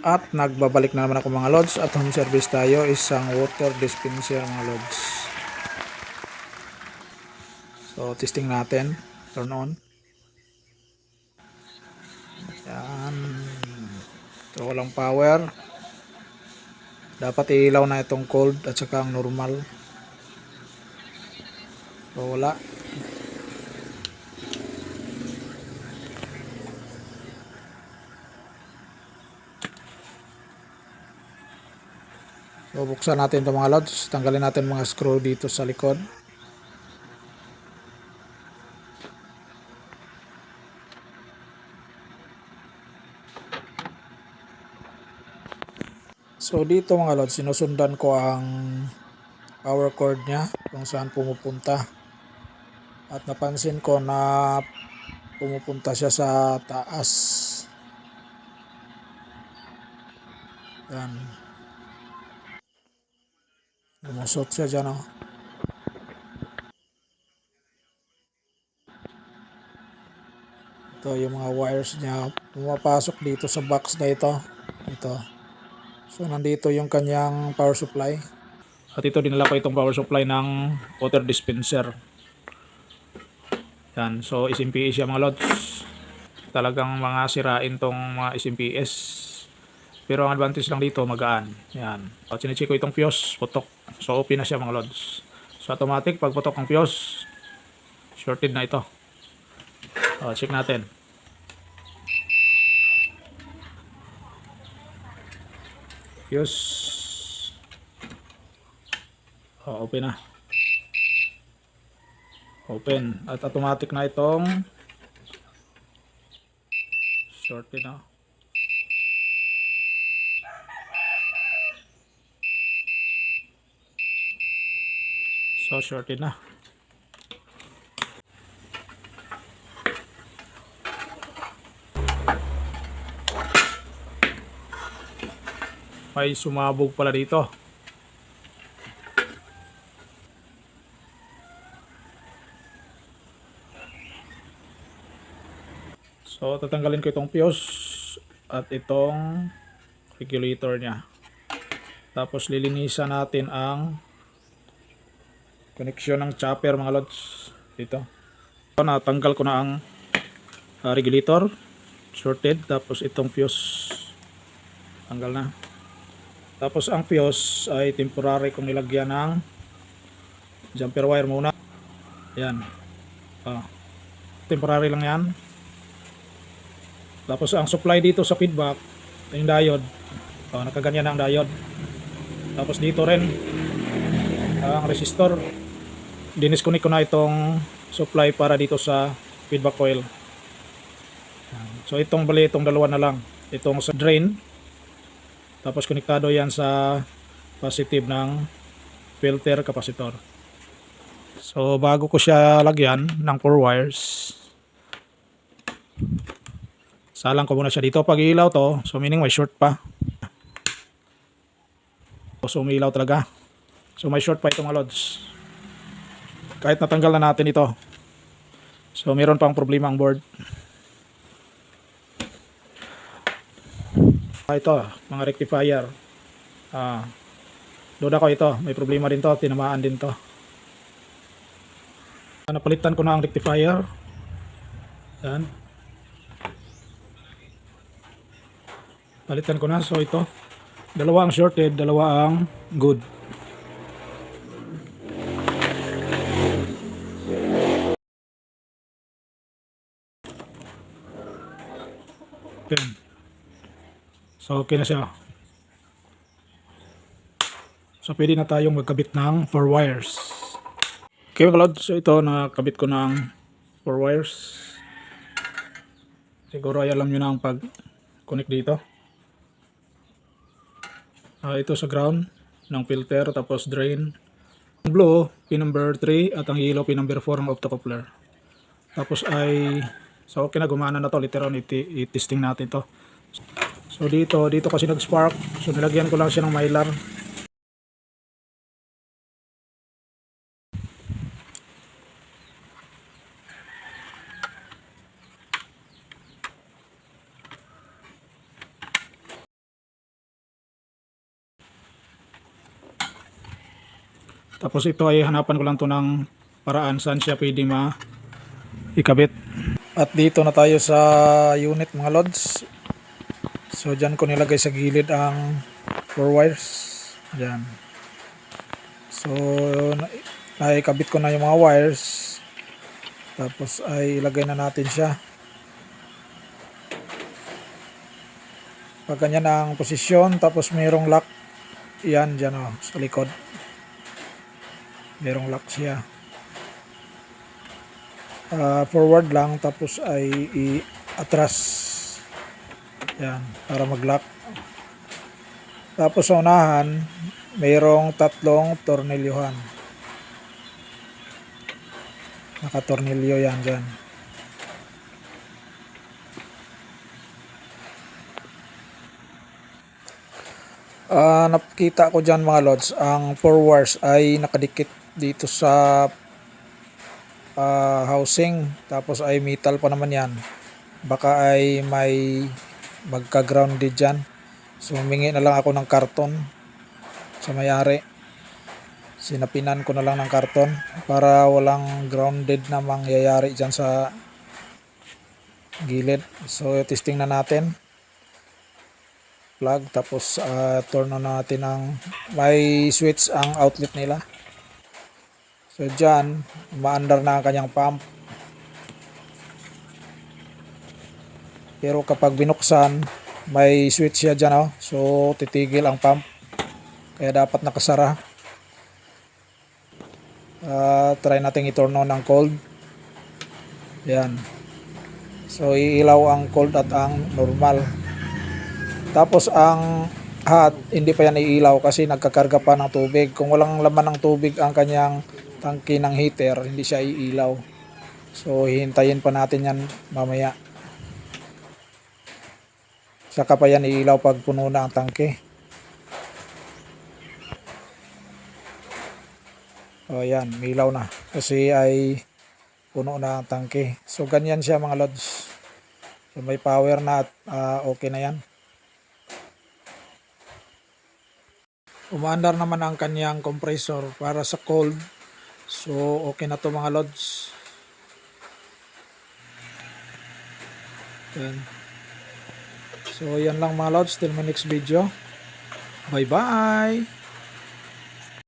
At nagbabalik na naman ako mga lods, at home service tayo, isang water dispenser mga lods. So testing natin, turn on. Yan. So walang power. Dapat ilaw na itong cold at saka ang normal. So wala. So buksan natin itong mga lods. Tanggalin natin mga screw dito sa likod. So dito mga lods, sinusundan ko ang power cord nya kung saan pumupunta. At napansin ko na pumupunta siya sa taas. Yan. Lumusot siya dyan, oh. Ito yung mga wires niya. Pumapasok dito sa box na ito. Ito. So nandito yung kanyang power supply. At ito dinala ko itong power supply ng water dispenser. Yan. So SMPS siya mga lods. Talagang mga sirain tong mga SMPS. Pero ang advantage lang dito, magaan. Yan. At sinecheck ko itong fuse, putok. So open na siya mga lods. So automatic, pag putok ang fuse, shorted na ito. So check natin. Fuse. Open na. Open. At automatic na itong shorted na. So shorted na. May sumabog pala dito. So tatanggalin ko itong fuse at itong regulator nya. Tapos lilinisan natin ang connection ng chopper mga lods dito. So, natanggal ko na ang regulator, shorted. Tapos itong fuse tanggal na. Tapos ang fuse ay temporary kong nilagyan ng jumper wire muna. Yan. Temporary lang yan. Tapos ang supply dito sa feedback, yung diode, nakaganyan na ang diode. Tapos dito rin ang resistor, dinisconnect ko na itong supply para dito sa feedback coil. So itong bali, itong dalawa na lang, itong sa drain, tapos konektado yan sa positive ng filter capacitor. So bago ko siya lagyan ng 4 wires, salang ko muna siya dito. Pag ilaw to, so meaning may short pa. So umilaw talaga. So may short pa itong lods. Kahit natanggal na natin ito, so meron pang problema ang board. Ito, mga rectifier. Load ako ito. May problema din to. Tinamaan din to. Napalitan ko na ang rectifier. Yan. Palitan ko na. So ito, dalawa ang shorted, dalawa ang good. Okay. So okay na siya. So pwede na tayong magkabit ng 4 wires. Okay mga lods, so ito nakabit ko ng 4 wires. Siguro ay alam nyo na ang pag connect dito. Ito sa ground ng filter, tapos drain. Ang blue, pin number 3, at ang yellow, pin number 4 ng optocoupler. Tapos ay, so okay na, gumana na to. Later on, i-testing natin to. So dito kasi nag-spark. So nilagyan ko lang siya ng mylar. Tapos ito ay hanapan ko lang to ng paraan saan siya pwede ikabit. At dito na tayo sa unit mga lods. So dyan ko nilagay sa gilid ang 4 wires. Dyan. So naikabit ko na yung mga wires. Tapos ay ilagay na natin siya. Pag ganyan ang posisyon, tapos mayroong lock. Yan dyan sa likod. Mayroong lock siya. Forward lang, tapos ay atras. Yan, para mag-lock. Tapos sa unahan, mayroong 3 tornilyuhan. Nakatornilyo yan dyan. Nakita ko dyan mga lods, ang 4 wires ay nakadikit dito sa housing. Tapos ay metal pa naman yan. Baka ay may magka-grounded dyan. So humingi na lang ako ng karton sa may-ari. Sinapinan ko na lang ng karton para walang grounded na mangyayari dyan sa gilid. So testing na natin. Plug, tapos turn on natin ng may switch ang outlet nila. So dyan, umaandar na ang kanyang pump. Pero kapag binuksan, may switch siya dyan. So titigil ang pump. Kaya dapat nakasara. Try natin i-turn on ng cold. Yan. So iilaw ang cold at ang normal. Tapos ang hot, hindi pa yan iilaw kasi nagkakarga pa ng tubig. Kung walang laman ng tubig ang kanyang tangke ng heater, hindi siya iilaw. So hihintayin pa natin yan mamaya. Saka pa yan iilaw pag puno na ang tangke. O yan, milaw na. Kasi ay puno na ang tangke. So ganyan siya mga lods. So may power na at okay na yan. Umaandar naman ang kanyang compressor para sa cold. So okay na to mga lods. Yan. So yan lang mga lods. Till my next video. Bye bye.